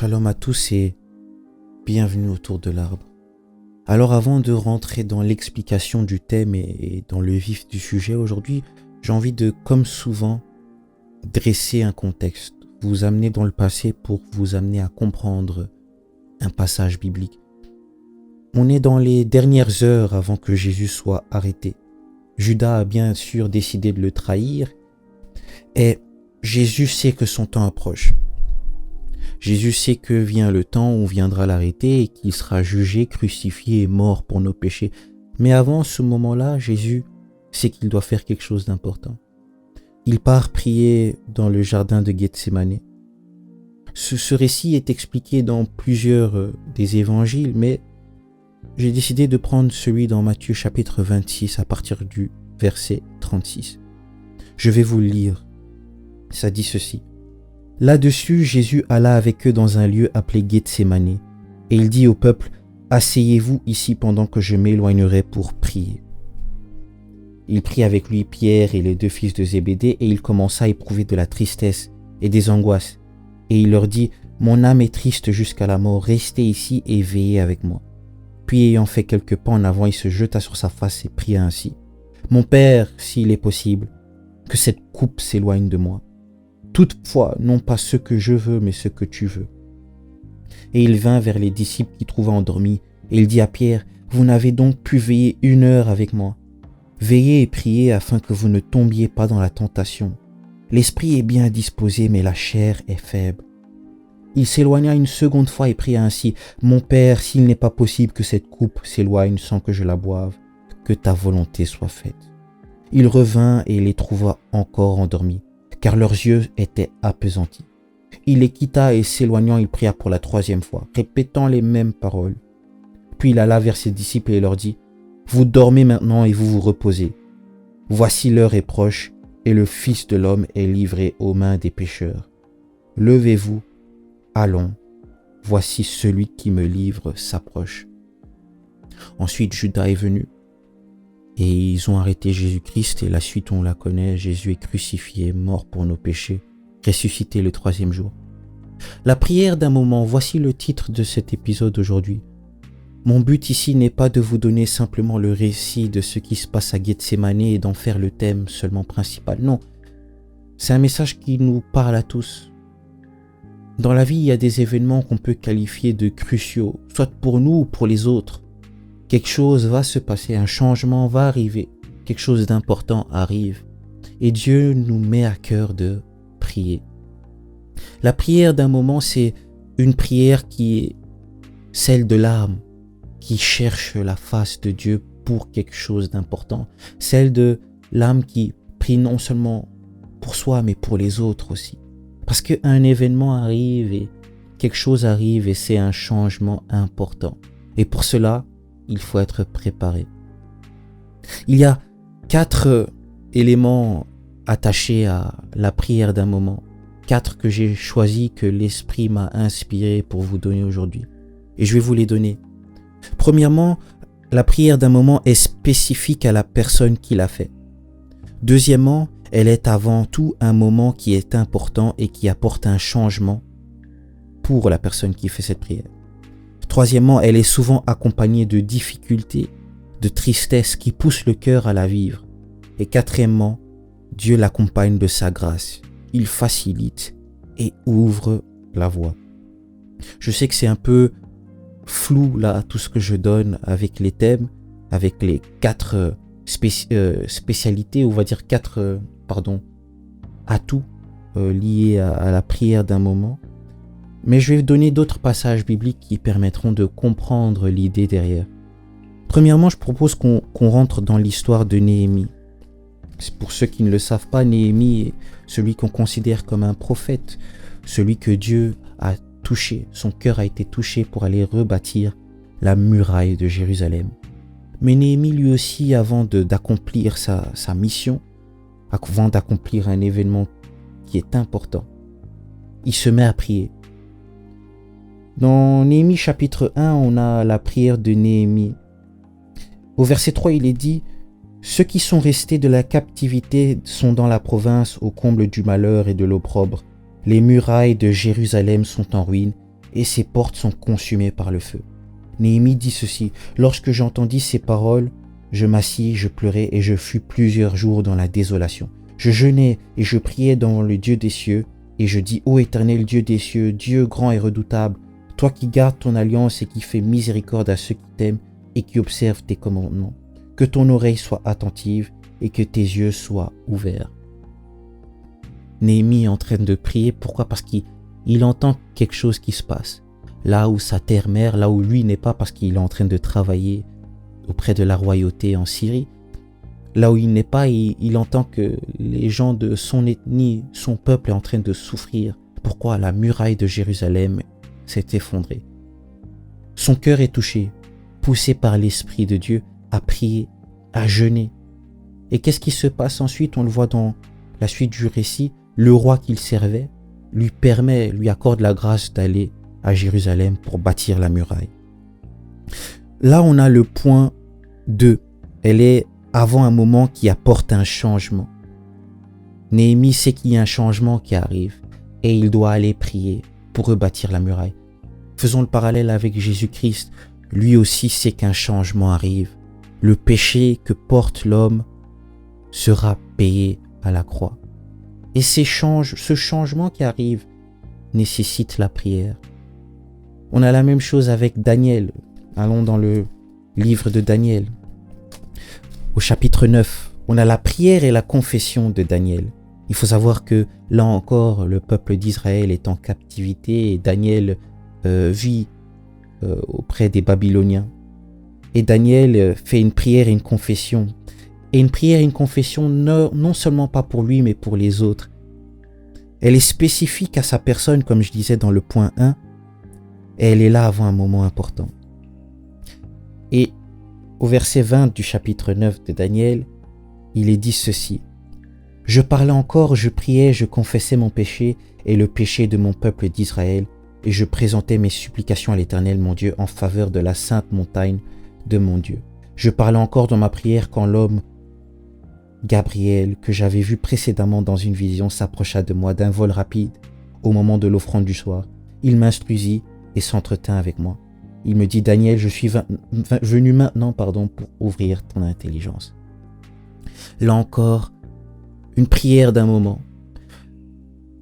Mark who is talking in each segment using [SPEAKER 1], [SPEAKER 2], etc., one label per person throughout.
[SPEAKER 1] Shalom à tous et bienvenue autour de l'arbre. Alors avant de rentrer dans l'explication du thème et dans le vif du sujet aujourd'hui, j'ai envie de, comme souvent, dresser un contexte, vous amener dans le passé pour vous amener à comprendre un passage biblique. On est dans les dernières heures avant que Jésus soit arrêté. Judas a bien sûr décidé de le trahir et Jésus sait que son temps approche. Jésus sait que vient le temps où viendra l'arrêter et qu'il sera jugé, crucifié et mort pour nos péchés. Mais avant ce moment-là, Jésus sait qu'il doit faire quelque chose d'important. Il part prier dans le jardin de Gethsémane. Ce récit est expliqué dans plusieurs des évangiles, mais j'ai décidé de prendre celui dans Matthieu chapitre 26 à partir du verset 36. Je vais vous le lire. Ça dit ceci. Là-dessus, Jésus alla avec eux dans un lieu appelé Gethsémane, et il dit au peuple, « Asseyez-vous ici pendant que je m'éloignerai pour prier. » Il prit avec lui Pierre et les deux fils de Zébédée, et il commença à éprouver de la tristesse et des angoisses. Et il leur dit, « Mon âme est triste jusqu'à la mort, restez ici et veillez avec moi. » Puis ayant fait quelques pas en avant, il se jeta sur sa face et pria ainsi, « Mon Père, s'il est possible, que cette coupe s'éloigne de moi. Toutefois, non pas ce que je veux, mais ce que tu veux. » Et il vint vers les disciples qui trouvaient endormis, et il dit à Pierre, « Vous n'avez donc pu veiller 1 heure avec moi. Veillez et priez afin que vous ne tombiez pas dans la tentation. L'esprit est bien disposé, mais la chair est faible. » Il s'éloigna une seconde fois et pria ainsi, « Mon Père, s'il n'est pas possible que cette coupe s'éloigne sans que je la boive, que ta volonté soit faite. » Il revint et les trouva encore endormis, car leurs yeux étaient appesantis. Il les quitta et s'éloignant, il pria pour la 3e fois, répétant les mêmes paroles. Puis il alla vers ses disciples et leur dit, « Vous dormez maintenant et vous vous reposez. Voici l'heure est proche et le Fils de l'homme est livré aux mains des pécheurs. Levez-vous, allons, voici celui qui me livre s'approche. » Ensuite Judas est venu. Et ils ont arrêté Jésus-Christ et la suite on la connaît, Jésus est crucifié, mort pour nos péchés, ressuscité le 3e jour. La prière d'un moment, voici le titre de cet épisode aujourd'hui. Mon but ici n'est pas de vous donner simplement le récit de ce qui se passe à Gethsémane et d'en faire le thème seulement principal, non. C'est un message qui nous parle à tous. Dans la vie, il y a des événements qu'on peut qualifier de cruciaux, soit pour nous ou pour les autres. Quelque chose va se passer, un changement va arriver, quelque chose d'important arrive. Et Dieu nous met à cœur de prier. La prière d'un moment, c'est une prière qui est celle de l'âme, qui cherche la face de Dieu pour quelque chose d'important. Celle de l'âme qui prie non seulement pour soi, mais pour les autres aussi. Parce qu'un événement arrive et quelque chose arrive et c'est un changement important. Et pour cela, il faut être préparé. Il y a 4 éléments attachés à la prière d'un moment. 4 que j'ai choisis, que l'Esprit m'a inspiré pour vous donner aujourd'hui. Et je vais vous les donner. Premièrement, la prière d'un moment est spécifique à la personne qui l'a fait. Deuxièmement, elle est avant tout un moment qui est important et qui apporte un changement pour la personne qui fait cette prière. Troisièmement, elle est souvent accompagnée de difficultés, de tristesse qui poussent le cœur à la vivre. Et quatrièmement, Dieu l'accompagne de sa grâce. Il facilite et ouvre la voie. Je sais que c'est un peu flou là, tout ce que je donne avec les thèmes, avec les 4 spécialités, on va dire 4 atouts liés à la prière d'un moment. Mais je vais vous donner d'autres passages bibliques qui permettront de comprendre l'idée derrière. Premièrement, je propose qu'on rentre dans l'histoire de Néhémie. Pour ceux qui ne le savent pas, Néhémie est celui qu'on considère comme un prophète, celui que Dieu a touché, son cœur a été touché pour aller rebâtir la muraille de Jérusalem. Mais Néhémie lui aussi, avant d'accomplir sa mission, avant d'accomplir un événement qui est important, il se met à prier. Dans Néhémie chapitre 1, on a la prière de Néhémie. Au verset 3, il est dit « Ceux qui sont restés de la captivité sont dans la province au comble du malheur et de l'opprobre. Les murailles de Jérusalem sont en ruine et ses portes sont consumées par le feu. Néhémie dit ceci: lorsque j'entendis ces paroles, je m'assis, je pleurais et je fus plusieurs jours dans la désolation. Je jeûnais et je priais devant le Dieu des cieux et je dis: ô Éternel Dieu des cieux, Dieu grand et redoutable, toi qui gardes ton alliance et qui fais miséricorde à ceux qui t'aiment et qui observent tes commandements, que ton oreille soit attentive et que tes yeux soient ouverts. Néhémie est en train de prier. Pourquoi? Parce qu'il entend quelque chose qui se passe. Là où sa terre-mère, là où lui n'est pas, parce qu'il est en train de travailler auprès de la royauté en Syrie. Là où il n'est pas, il entend que les gens de son ethnie, son peuple est en train de souffrir. Pourquoi? La muraille de Jérusalem s'est effondrée. Son cœur est touché, poussé par l'Esprit de Dieu à prier, à jeûner. Et qu'est-ce qui se passe ensuite? On le voit dans la suite du récit. Le roi qu'il servait lui accorde la grâce d'aller à Jérusalem pour bâtir la muraille. Là, on a le point 2. Elle est avant un moment qui apporte un changement. Néhémie sait qu'il y a un changement qui arrive et il doit aller prier pour rebâtir la muraille. Faisons le parallèle avec Jésus-Christ. Lui aussi sait qu'un changement arrive. Le péché que porte l'homme sera payé à la croix. Et ce changement qui arrive nécessite la prière. On a la même chose avec Daniel. Allons dans le livre de Daniel. Au chapitre 9, on a la prière et la confession de Daniel. Il faut savoir que là encore, le peuple d'Israël est en captivité et Daniel vit auprès des Babyloniens. Et Daniel fait une prière et une confession. Et une prière et une confession non seulement pas pour lui, mais pour les autres. Elle est spécifique à sa personne, comme je disais dans le point 1. Et elle est là avant un moment important. Et au verset 20 du chapitre 9 de Daniel, il est dit ceci: je parlais encore, je priais, je confessais mon péché et le péché de mon peuple d'Israël, et je présentais mes supplications à l'Éternel mon Dieu en faveur de la sainte montagne de mon Dieu. Je parlais encore dans ma prière quand l'homme Gabriel, que j'avais vu précédemment dans une vision, s'approcha de moi d'un vol rapide au moment de l'offrande du soir. Il m'instruisit et s'entretint avec moi. Il me dit: Daniel, je suis venu maintenant pour ouvrir ton intelligence. Là encore, une prière d'un moment.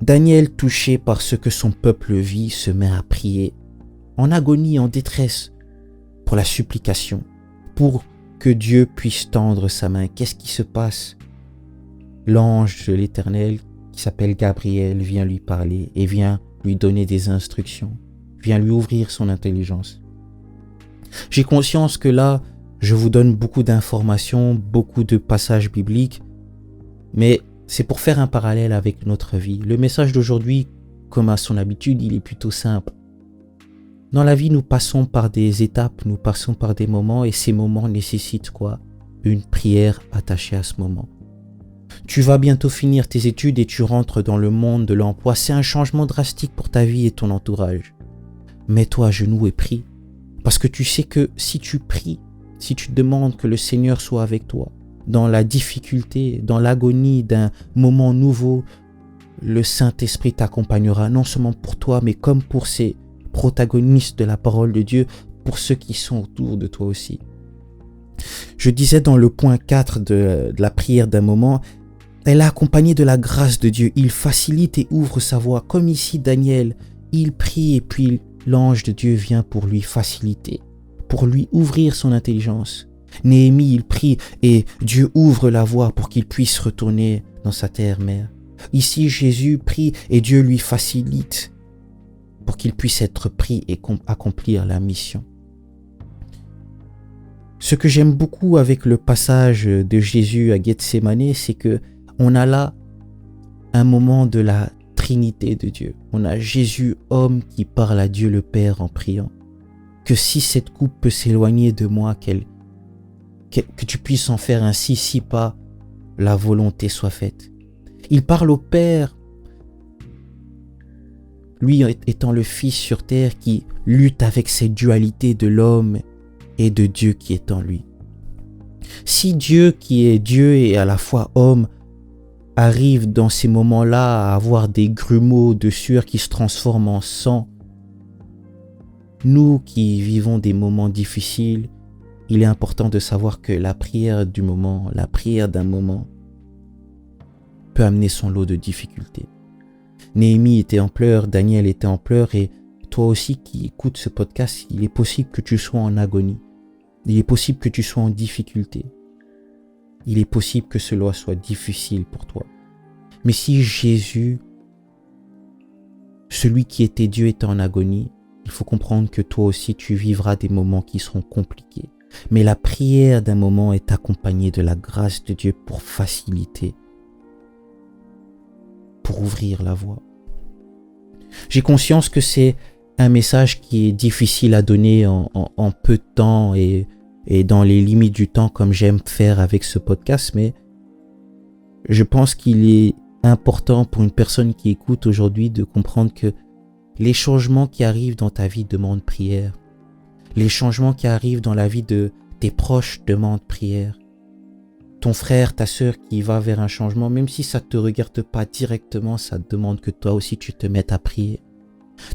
[SPEAKER 1] Daniel, touché par ce que son peuple vit, se met à prier, en agonie, en détresse, pour la supplication, pour que Dieu puisse tendre sa main. Qu'est-ce qui se passe? L'ange de l'Éternel, qui s'appelle Gabriel, vient lui parler et vient lui donner des instructions, vient lui ouvrir son intelligence. J'ai conscience que là, je vous donne beaucoup d'informations, beaucoup de passages bibliques, mais c'est pour faire un parallèle avec notre vie. Le message d'aujourd'hui, comme à son habitude, il est plutôt simple. Dans la vie, nous passons par des étapes, nous passons par des moments, et ces moments nécessitent quoi? Une prière attachée à ce moment. Tu vas bientôt finir tes études et tu rentres dans le monde de l'emploi. C'est un changement drastique pour ta vie et ton entourage. Mets-toi à genoux et prie. Parce que tu sais que si tu pries, si tu demandes que le Seigneur soit avec toi, dans la difficulté, dans l'agonie d'un moment nouveau, le Saint-Esprit t'accompagnera non seulement pour toi, mais comme pour ces protagonistes de la parole de Dieu, pour ceux qui sont autour de toi aussi. Je disais dans le point 4 de la prière d'un moment, elle est accompagnée de la grâce de Dieu. Il facilite et ouvre sa voie. Comme ici Daniel, il prie et puis l'ange de Dieu vient pour lui faciliter, pour lui ouvrir son intelligence. Néhémie, il prie et Dieu ouvre la voie pour qu'il puisse retourner dans sa terre-mère. Ici, Jésus prie et Dieu lui facilite pour qu'il puisse être pris et accomplir la mission. Ce que j'aime beaucoup avec le passage de Jésus à Gethsémanée, c'est que on a là un moment de la Trinité de Dieu. On a Jésus, homme, qui parle à Dieu le Père en priant. Que si cette coupe peut s'éloigner de moi, que tu puisses en faire ainsi, si pas la volonté soit faite. Il parle au Père, lui étant le Fils sur terre qui lutte avec cette dualité de l'homme et de Dieu qui est en lui. Si Dieu qui est Dieu et à la fois homme arrive dans ces moments-là à avoir des grumeaux de sueur qui se transforment en sang, nous qui vivons des moments difficiles, il est important de savoir que la prière d'un moment peut amener son lot de difficultés. Néhémie était en pleurs, Daniel était en pleurs et toi aussi qui écoutes ce podcast, il est possible que tu sois en agonie. Il est possible que tu sois en difficulté. Il est possible que cela soit difficile pour toi. Mais si Jésus, celui qui était Dieu, est en agonie, il faut comprendre que toi aussi tu vivras des moments qui seront compliqués. Mais la prière d'un moment est accompagnée de la grâce de Dieu pour faciliter, pour ouvrir la voie. J'ai conscience que c'est un message qui est difficile à donner en peu de temps et dans les limites du temps comme j'aime faire avec ce podcast, mais je pense qu'il est important pour une personne qui écoute aujourd'hui de comprendre que les changements qui arrivent dans ta vie demandent prière. Les changements qui arrivent dans la vie de tes proches demandent prière. Ton frère, ta sœur qui va vers un changement, même si ça ne te regarde pas directement, ça demande que toi aussi tu te mettes à prier.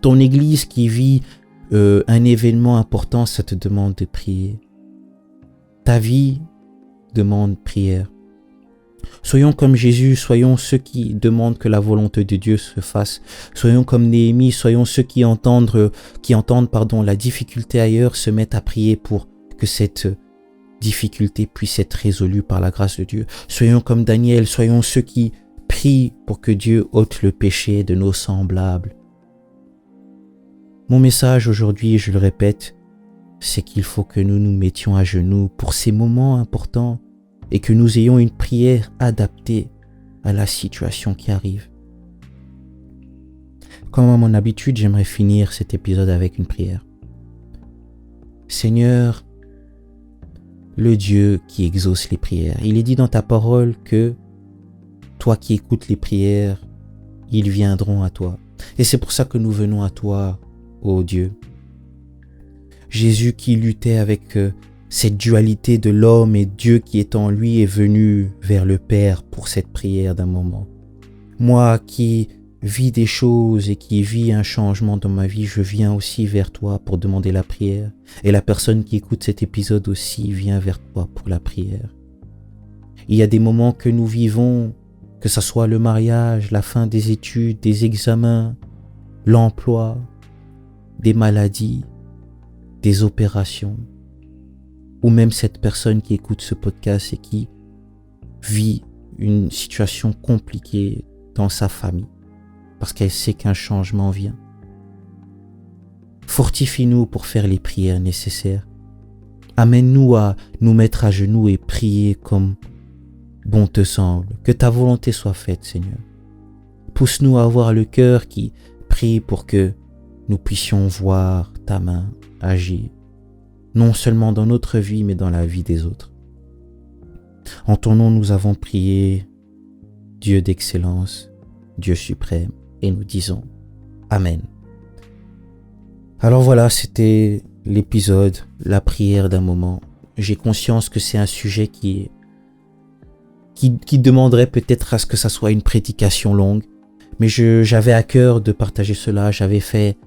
[SPEAKER 1] Ton église qui vit un événement important, ça te demande de prier. Ta vie demande prière. Soyons comme Jésus, soyons ceux qui demandent que la volonté de Dieu se fasse. Soyons comme Néhémie, soyons ceux qui entendent la difficulté ailleurs, se mettent à prier pour que cette difficulté puisse être résolue par la grâce de Dieu. Soyons comme Daniel, soyons ceux qui prient pour que Dieu ôte le péché de nos semblables. Mon message aujourd'hui, je le répète, c'est qu'il faut que nous nous mettions à genoux pour ces moments importants et que nous ayons une prière adaptée à la situation qui arrive. Comme à mon habitude, j'aimerais finir cet épisode avec une prière. Seigneur, le Dieu qui exauce les prières, il est dit dans ta parole que toi qui écoutes les prières, ils viendront à toi. Et c'est pour ça que nous venons à toi, ô Dieu. Jésus qui luttait avec cette dualité de l'homme et Dieu qui est en lui est venu vers le Père pour cette prière d'un moment. Moi qui vis des choses et qui vis un changement dans ma vie, je viens aussi vers toi pour demander la prière. Et la personne qui écoute cet épisode aussi vient vers toi pour la prière. Il y a des moments que nous vivons, que ce soit le mariage, la fin des études, des examens, l'emploi, des maladies, des opérations, ou même cette personne qui écoute ce podcast et qui vit une situation compliquée dans sa famille, parce qu'elle sait qu'un changement vient. Fortifie-nous pour faire les prières nécessaires. Amène-nous à nous mettre à genoux et prier comme bon te semble. Que ta volonté soit faite, Seigneur. Pousse-nous à avoir le cœur qui prie pour que nous puissions voir ta main agir, non seulement dans notre vie, mais dans la vie des autres. En ton nom, nous avons prié, Dieu d'excellence, Dieu suprême, et nous disons Amen. Alors voilà, c'était l'épisode, la prière d'un moment. J'ai conscience que c'est un sujet qui demanderait peut-être à ce que ça soit une prédication longue, mais j'avais à cœur de partager cela. J'avais fait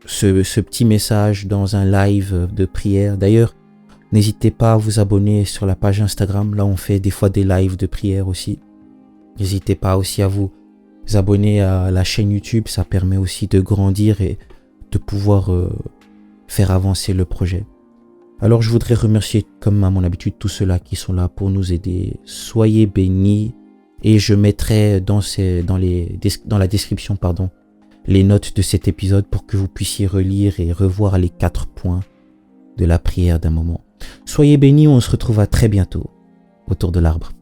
[SPEAKER 1] ce petit message dans un live de prière. D'ailleurs, n'hésitez pas à vous abonner sur la page Instagram. Là, on fait des fois des lives de prière aussi. N'hésitez pas aussi à vous abonner à la chaîne YouTube. Ça permet aussi de grandir et de pouvoir faire avancer le projet. Alors, je voudrais remercier, comme à mon habitude, tous ceux-là qui sont là pour nous aider. Soyez bénis. Et je mettrai dans la description, les notes de cet épisode pour que vous puissiez relire et revoir les 4 points de la prière d'un moment. Soyez bénis, on se retrouve à très bientôt autour de l'arbre.